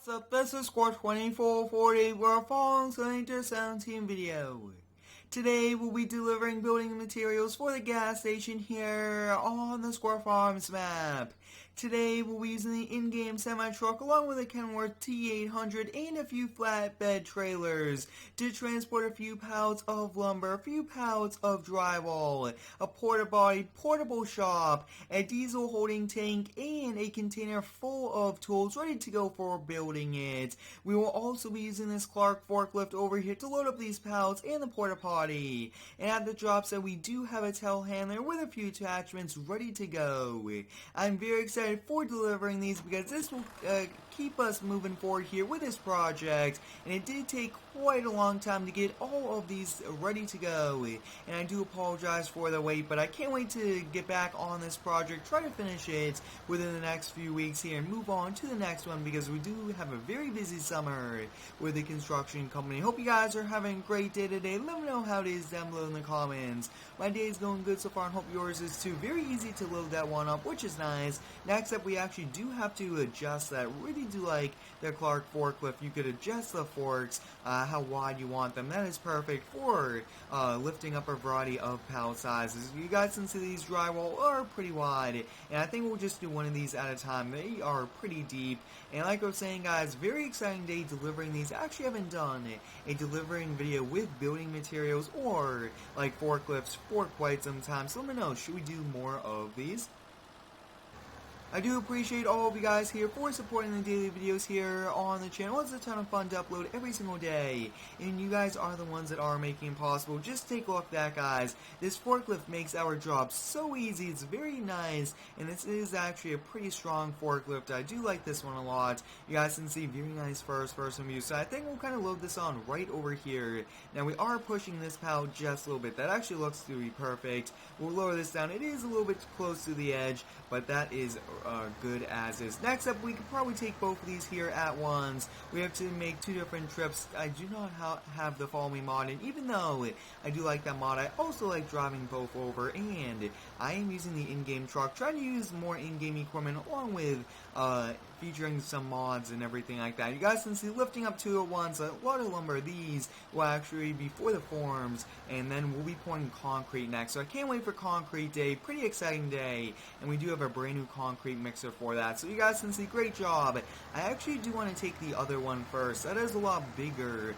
What's up, this is Score 2440, we're following Sunny to Sound Team video. Today we'll be delivering building materials for the gas station here on the Square Farms map. Today we'll be using the in-game semi-truck along with a Kenworth T800 and a few flatbed trailers to transport a few pallets of lumber, a few pallets of drywall, a porta-body, portable shop, a diesel holding tank, and a container full of tools ready to go for building it. We will also be using this Clark forklift over here to load up these pallets and the porta-potty. And at the job site we do have a telehandler with a few attachments ready to go. I'm very excited for delivering these because this will keep us moving forward here with this project, and it did take quite a long time to get all of these ready to go, and I do apologize for the wait, but I can't wait to get back on this project, try to finish it within the next few weeks here and move on to the next one because we do have a very busy summer with the construction company. Hope you guys are having a great day today. Let me know how it is down below in the comments. My day is going good so far and hope yours is too. Very easy to load that one up, which is nice. Next up, we actually do have to adjust that. Really do like the Clark forklift. You could adjust the forks how wide you want them. That is perfect for lifting up a variety of pallet sizes. You guys can see these drywall are pretty wide, and I think we'll just do one of these at a time. They are pretty deep, and like I was saying, guys, very exciting day delivering these. I actually haven't done a delivering video with building materials or like forklifts for quite some time, so let me know, should we do more of these? I do appreciate all of you guys here for supporting the daily videos here on the channel. It's a ton of fun to upload every single day, and you guys are the ones that are making it possible. Just take a look at that, guys. This forklift makes our job so easy. It's very nice, and this is actually a pretty strong forklift. I do like this one a lot. You guys can see very nice first-person view, so I think we'll kind of load this on right over here. Now, we are pushing this pallet just a little bit. That actually looks to be perfect. We'll lower this down. It is a little bit close to the edge, but that is good as is. Next up, we could probably take both of these here at once. We have to make two different trips. I do not have the Follow Me mod, and even though I do like that mod, I also like driving both over, and I am using the in-game truck, trying to use more in-game equipment along with featuring some mods and everything like that. You guys can see lifting up two at once, a lot of lumber. These will actually be for the forms, and then we'll be pouring concrete next. So I can't wait for concrete day. Pretty exciting day, and we do have a brand new concrete mixer for that. So you guys can see, great job. I actually do want to take the other one first. That is a lot bigger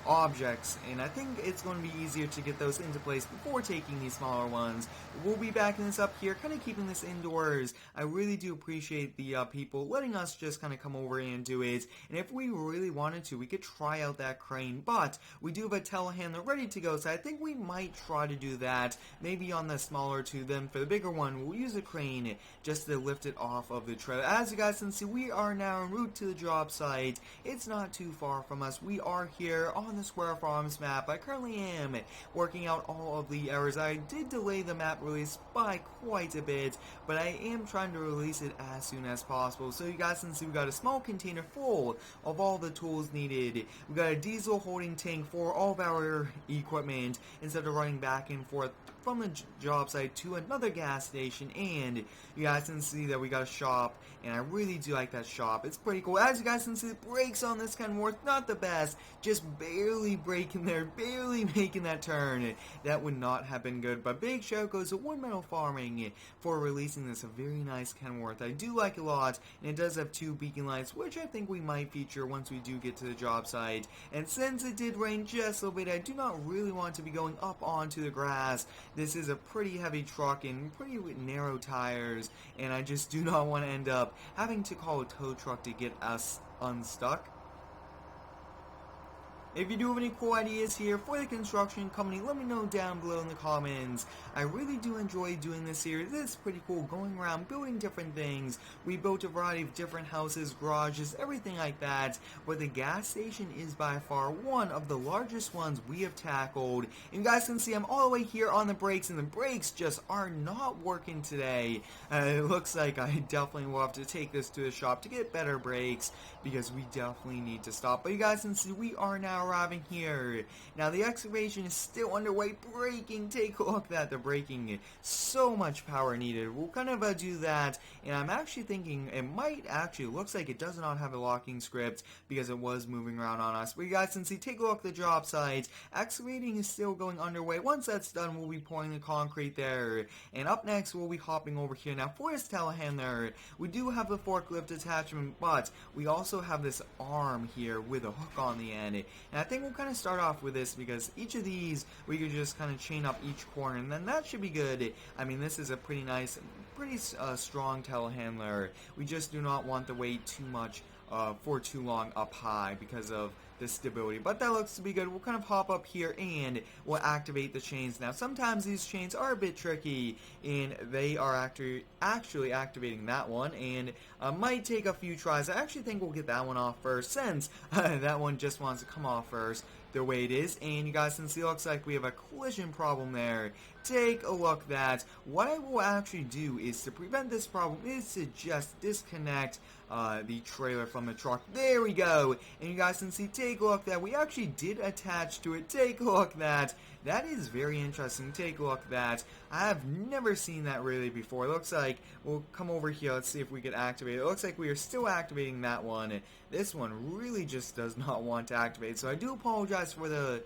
objects, and I think it's going to be easier to get those into place before taking these smaller ones. We'll be backing this up here, kind of keeping this indoors. I really do appreciate the people letting us just kind of come over and do it, and if we really wanted to, we could try out that crane, but we do have a telehandler ready to go, so I think we might try to do that, maybe on the smaller two. Then for the bigger one, we'll use a crane just to lift it off of the trailer. As you guys can see, we are now en route to the job site. It's not too far from us. We are here on the Square Farms map. I currently am working out all of the errors. I did delay the map release by quite a bit, but I am trying to release it as soon as possible. So you guys can see we got a small container full of all the tools needed. We got a diesel holding tank for all of our equipment instead of running back and forth from the job site to another gas station, and you guys can see that we got a shop, and I really do like that shop. It's pretty cool. As you guys can see, the brakes on this Kenworth, not the best, just barely braking there, barely making that turn. That would not have been good, but big shout goes to Wood Metal Farming for releasing this, a very nice Kenworth. I do like it a lot, and it does have two beacon lights, which I think we might feature once we do get to the job site. And since it did rain just a little bit, I do not really want to be going up onto the grass. This is a pretty heavy truck and pretty narrow tires, and I just do not want to end up having to call a tow truck to get us unstuck. If you do have any cool ideas here for the construction company, let me know down below in the comments. I really do enjoy doing this series. It's pretty cool going around building different things. We built a variety of different houses, garages, everything like that. But the gas station is by far one of the largest ones we have tackled. And you guys can see I'm all the way here on the brakes, and the brakes just are not working today. It looks like I definitely will have to take this to the shop to get better brakes because we definitely need to stop. But you guys can see we are now now arriving here. Now the excavation is still underway. Braking, take a look at that. They're braking. So much power needed. We'll kind of do that, and I'm actually thinking it might actually, looks like it does not have a locking script because it was moving around on us. But you guys can see, take a look at the job site. Excavating is still going underway. Once that's done, we'll be pouring the concrete there. And up next, we'll be hopping over here. Now for this telehandler, we do have the forklift attachment, but we also have this arm here with a hook on the end. And I think we'll kind of start off with this because each of these, we could just kind of chain up each corner, and then that should be good. I mean, this is a pretty nice, pretty strong telehandler. We just do not want the weight too much for too long up high because of the stability, but that looks to be good. We'll kind of hop up here and we'll activate the chains. Now sometimes these chains are a bit tricky, and they are actually activating that one, and might take a few tries. I actually think we'll get that one off first, since that one just wants to come off first the way it is. And you guys can see, looks like we have a collision problem there. Take a look at that. What I will actually do is, to prevent this problem, is to just disconnect the trailer from the truck. There we go. And you guys can see, take a look at that. We actually did attach to it. Take a look at that. That is very interesting. Take a look at that. I have never seen that really before. It looks like, we'll come over here. Let's see if we can activate it. It looks like we are still activating that one. This one really just does not want to activate. So I do apologize for the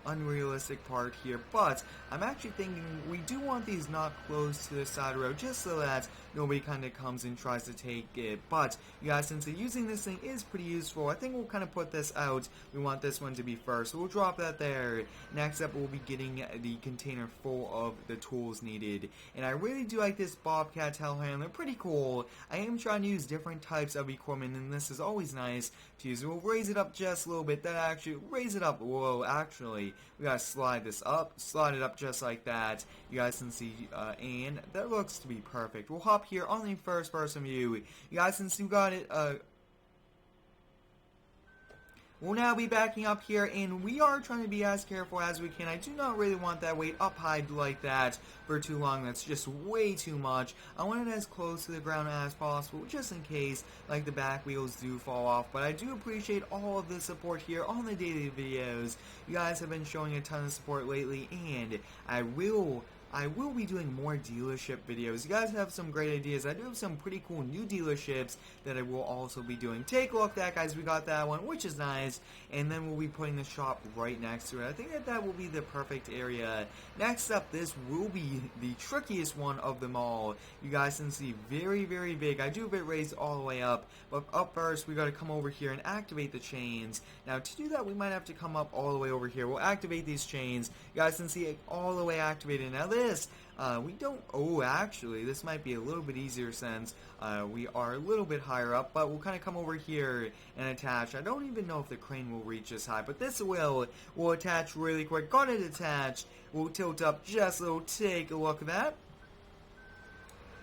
unrealistic part here, but I'm actually thinking we do want these not close to the side road, just so that nobody kind of comes and tries to take it. But you guys, since using this thing is pretty useful, I think we'll kind of put this out. We want this one to be first, so we'll drop that there. Next up, we'll be getting the container full of the tools needed, and I really do like this Bobcat telehandler. Pretty cool. I am trying to use different types of equipment, and this is always nice to use. We'll raise it up just a little bit. That actually, raise it up. Whoa, actually, we gotta slide this up, slide it up just like that. You guys can see, and that looks to be perfect. We'll hop here on the first person view. You guys can see we got it, we'll now be backing up here, and we are trying to be as careful as we can. I do not really want that weight up high like that for too long. That's just way too much. I want it as close to the ground as possible, just in case, like, the back wheels do fall off. But I do appreciate all of the support here on the daily videos. You guys have been showing a ton of support lately, and I will be doing more dealership videos. You guys have some great ideas. I do have some pretty cool new dealerships that I will also be doing. Take a look at that, guys. We got that one, which is nice. And then we'll be putting the shop right next to it. I think that will be the perfect area. Next up, this will be the trickiest one of them all. You guys can see, very, very big. I do have it raised all the way up. But up first, we got to come over here and activate the chains. Now, to do that, we might have to come up all the way over here. We'll activate these chains. You guys can see it all the way activated. Now, this, we don't, oh, actually, this might be a little bit easier since we are a little bit higher up, but we'll kind of come over here and attach. I don't even know if the crane will reach this high, but this will attach really quick. Got it attached. We'll tilt up just a little. Take a look at that.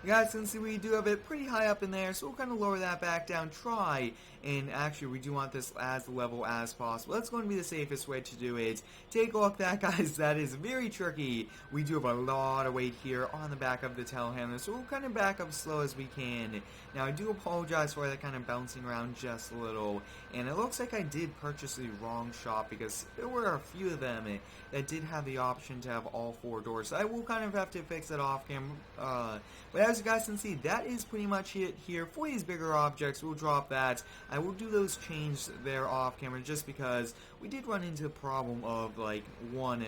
You guys can see we do have it pretty high up in there, so we'll kind of lower that back down, try, and actually we do want this as level as possible. That's going to be the safest way to do it. Take a look at that, guys. That is very tricky. We do have a lot of weight here on the back of the telehandler, so we'll kind of back up slow as we can. Now, I do apologize for that kind of bouncing around just a little, and it looks like I did purchase the wrong shop because there were a few of them that did have the option to have all four doors, so I will kind of have to fix that off camera. But as you guys can see, that is pretty much it here for these bigger objects. We'll drop that. I will do those chains there off camera just because we did run into the problem of, like, one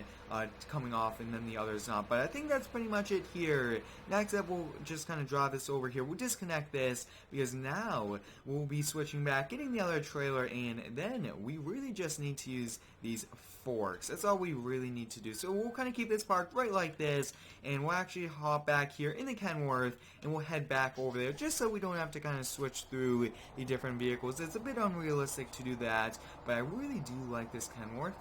coming off and then the other's not. But I think that's pretty much it here. Next up, we'll just kind of draw this over here. We'll disconnect this because now we'll be switching back, getting the other trailer, and then we really just need to use these forks. That's all we really need to do. So we'll kind of keep this parked right like this, and we'll actually hop back here in the Kenworth, and we'll head back over there just so we don't have to kind of switch through the different vehicles. It's a bit unrealistic to do that, but I really do like this Kenworth.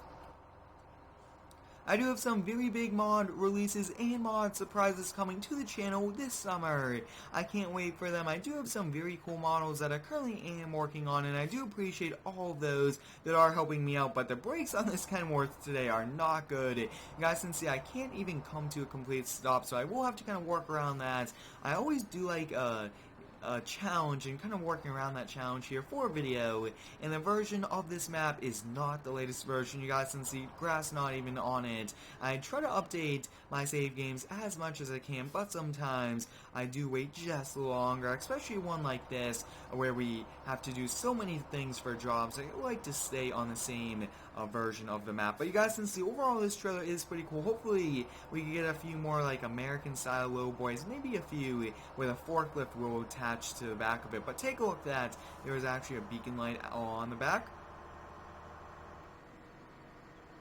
I do have some very big mod releases and mod surprises coming to the channel this summer. I can't wait for them. I do have some very cool models that I currently am working on, and I do appreciate all of those that are helping me out, but the brakes on this Kenworth today are not good. You guys can see I can't even come to a complete stop, so I will have to kind of work around that. I always do like challenge and kind of working around that challenge here for a video. And the version of this map is not the latest version. You guys can see grass not even on it. I try to update my save games as much as I can, but sometimes I do wait just a little longer, especially one like this where we have to do so many things for jobs. I like to stay on the same version of the map. But you guys can see overall this trailer is pretty cool. Hopefully we can get a few more like American style low boys, maybe a few with a forklift will attach to the back of it. But take a look at that. There is actually a beacon light on the back.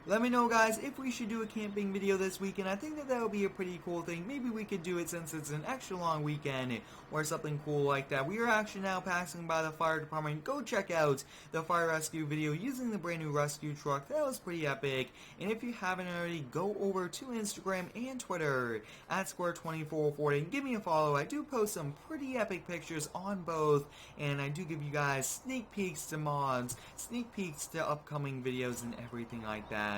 Let me know, guys, if we should do a camping video this weekend. I think that would be a pretty cool thing. Maybe we could do it since it's an extra long weekend or something cool like that. We are actually now passing by the fire department. Go check out the fire rescue video using the brand new rescue truck. That was pretty epic. And if you haven't already, go over to Instagram and Twitter at Square2440 and give me a follow. I do post some pretty epic pictures on both, and I do give you guys sneak peeks to mods, sneak peeks to upcoming videos and everything like that.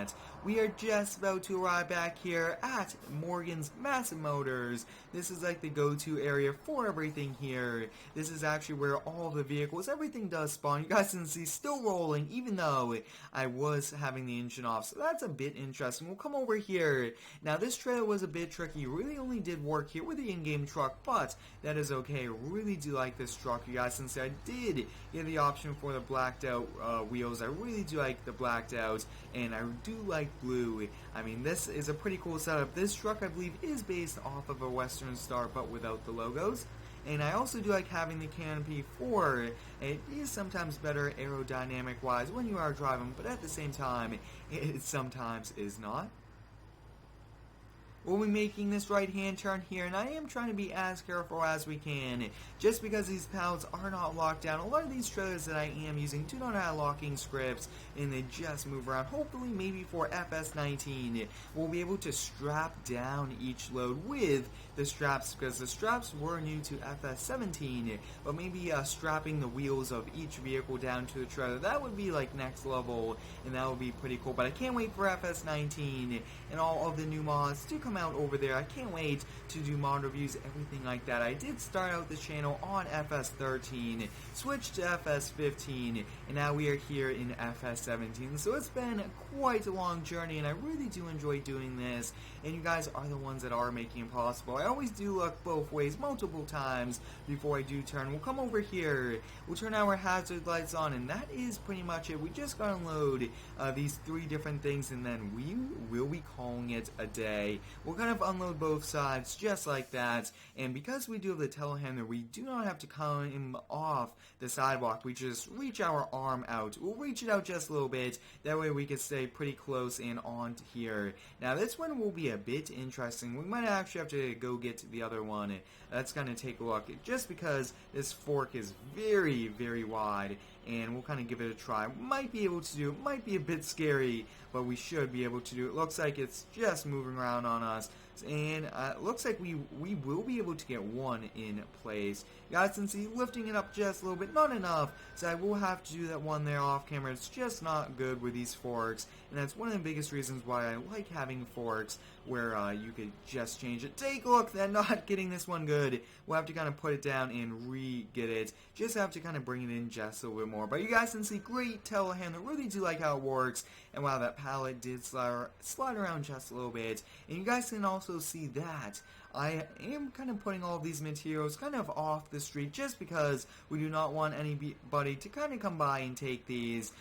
We are just about to arrive back here at Morgan's Massive Motors. This is like the go-to area for everything here. This is actually where all the vehicles, everything does spawn. You guys can see still rolling even though I was having the engine off. So that's a bit interesting. We'll come over here. Now this trailer was a bit tricky. Really only did work here with the in-game truck, but that is okay. Really do like this truck. You guys can see I did get the option for the blacked out wheels. I really do like the blacked out, and I do like blue. I mean, this is a pretty cool setup. This truck, I believe, is based off of a Western Star, but without the logos. And I also do like having the canopy for it is sometimes better aerodynamic wise when you are driving, but at the same time, it sometimes is not. We'll be making this right-hand turn here, and I am trying to be as careful as we can, just because these pallets are not locked down. A lot of these trailers that I am using do not have locking scripts, and they just move around. Hopefully, maybe for FS19, we'll be able to strap down each load with the straps, because the straps were new to FS17, but maybe strapping the wheels of each vehicle down to the trailer, that would be like next level, and that would be pretty cool. But I can't wait for FS19 and all of the new mods to come out over there. I can't wait to do mod reviews, everything like that. I did start out this channel on FS13, switched to FS15, and now we are here in FS17. So it's been quite a long journey, and I really do enjoy doing this, and you guys are the ones that are making it possible. I always do look both ways multiple times before I do turn. We'll come over here, we'll turn our hazard lights on, and that is pretty much it. We just gotta unload these 3 different things, and then we will be calling it a day. We'll kind of unload both sides just like that, and because we do have the telehandler, we do not have to climb off the sidewalk. We just reach our arm out. We'll reach it out just a little bit, that way we can stay pretty close and on to here. Now this one will be a bit interesting. We might actually have to go get the other one. That's going to take a look, just because this fork is very, very wide, and we'll kind of give it a try. Might be able to do it, might be a bit scary, but we should be able to do it. Looks like it's just moving around on us, and looks like we will be able to get one in place. You guys can see lifting it up just a little bit, not enough, so I will have to do that one there off camera. It's just not good with these forks, and that's one of the biggest reasons why I like having forks where you could just change it. Take a look, then not getting this one good. We'll have to kind of put it down and re-get it. Just have to kind of bring it in just a little bit more. But you guys can see great telehandler. Really do like how it works. And wow, that pallet did slide around just a little bit. And you guys can also see that I am kind of putting all of these materials kind of off the street, just because we do not want anybody to kind of come by and take these.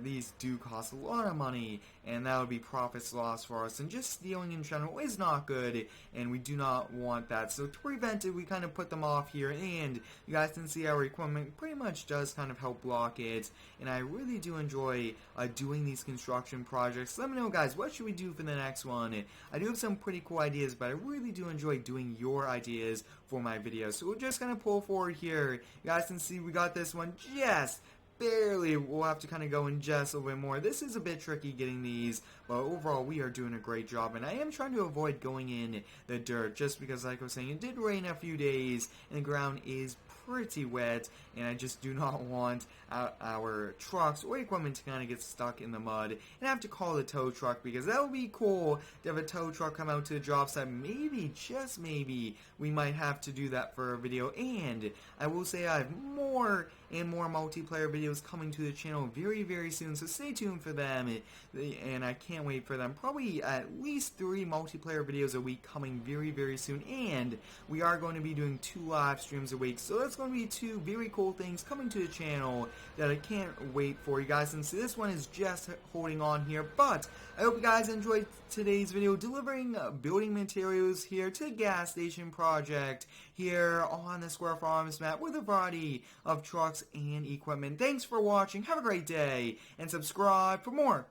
These do cost a lot of money, and that would be profits lost for us, and just stealing in general is not good, and we do not want that. So to prevent it, we kind of put them off here, and you guys can see our equipment pretty much does kind of help block it, and I really do enjoy doing these construction projects. Let me know, guys, what should we do for the next one? I do have some pretty cool ideas, but I really do enjoy doing your ideas for my videos. So we're just going to pull forward here. You guys can see we got this one just barely. We'll have to kind of go in just a little bit more. This is a bit tricky getting these, but overall we are doing a great job, and I am trying to avoid going in the dirt, just because, like I was saying, it did rain a few days and the ground is pretty wet, and I just do not want our trucks or equipment to kind of get stuck in the mud and have to call the tow truck, because that would be cool to have a tow truck come out to the job site. Maybe, just maybe, we might have to do that for a video. And I will say I have more and more multiplayer videos coming to the channel very, very soon, so stay tuned for them, and I can't wait for them. Probably at least 3 multiplayer videos a week coming very, very soon, and we are going to be doing 2 live streams a week, so that's going to be 2 very cool things coming to the channel that I can't wait for, you guys. And so this one is just holding on here, but I hope you guys enjoyed today's video delivering building materials here to the gas station project here on the Square Farms map with a variety of trucks and equipment. Thanks for watching, have a great day, and subscribe for more.